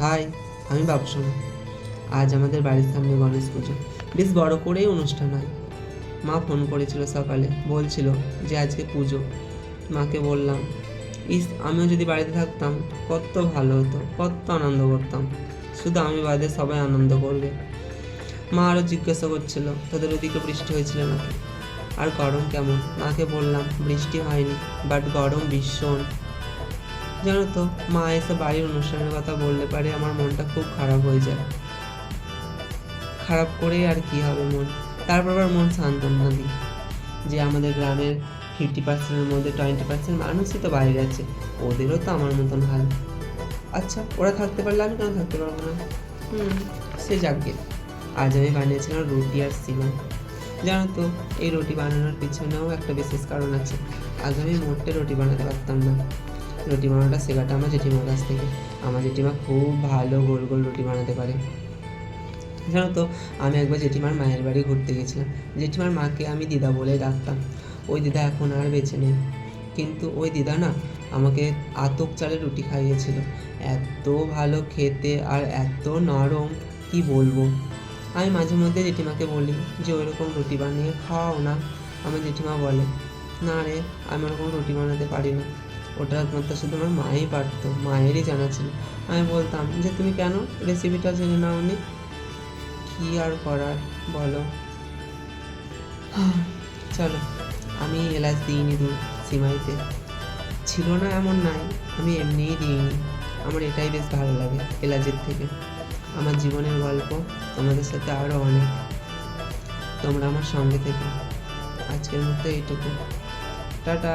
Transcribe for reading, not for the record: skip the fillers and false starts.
High, আমি বাবুসোনা। আজ আমাদের বাড়ির সামনে গণেশ পুজো, বেশ বড় করেই অনুষ্ঠান হয়। মা ফোন করেছিল সকালে, বলছিল যে আজকে পুজো। মাকে বললাম, আমিও যদি বাড়িতে থাকতাম কত ভালো হতো, কত আনন্দ করতাম। শুধু আমি বাদে সবাই আনন্দ করবে। মা আরও জিজ্ঞাসা করছিল তোদের ওদিকে বৃষ্টি হয়েছিল নাকি, আর গরম কেমন। মাকে বললাম বৃষ্টি হয়নি, বাট গরম ভীষণ। জানো তো, মা এসে বাড়ির অনুষ্ঠানের কথা বললে পারে আমার মনটা খুব খারাপ হয়ে যায়। খারাপ করেই আর কি হবে মন। তারপর আবার মন সান্ত্বনা দিই যে আমাদের গ্রামের 50%-এর মধ্যে 20% মানুষই তো বাইরে আছে, ওদেরও তো আমার মতন হাল। আচ্ছা, ওরা থাকতে পারলে আমি কেন থাকতে পারবো না? সে যাকে। আজ আমি বানিয়েছিলাম রুটি আর সিমাই। জানো তো, এই রুটি বানানোর পিছনেও একটা বিশেষ কারণ আছে। আজ আমি মোটে রুটি বানাতে পারতাম না। রুটি বানানোটা শেখাটা আমার জেঠিমার কাছ থেকে। আমার জেঠিমা খুব ভালো গোল গোল রুটি বানাতে পারে। জানো তো, আমি একবার জেঠিমার মায়ের বাড়ি ঘুরতে গেছিলাম। জেঠিমার মাকে আমি দিদা বলেই ডাকতাম। ওই দিদা এখন আর বেঁচে নেই, কিন্তু ওই দিদা না আমাকে আতপ চালের রুটি খাইয়েছিল। এত ভালো খেতে আর এত নরম, কি বলবো। আমি মাঝে মধ্যে জেঠিমাকে বলি যে ওইরকম রুটি বানিয়ে খাওয়াও না। আমার জেঠিমা বলে, না রে, আমি ওরকম রুটি বানাতে পারি না, ওটা একমাত্র শুধু আমার মাই পারতো, মায়েরই জানা ছিল। আমি বলতাম যে তুমি কেন রেসিপিটা জেনে নাওনি? কি আর করার বলো। চলো, আমি এলাচ দিইনি সিমাইতে, ছিল না এমন নাই, আমি এমনিই দিইনি। আমার এটাই বেশ ভালো লাগে এলাচের থেকে। আমার জীবনের গল্প তোমাদের সাথে আরও অনেক, তোমরা আমার সঙ্গে থেকে। আজকের মতো এইটুকু, টাটা।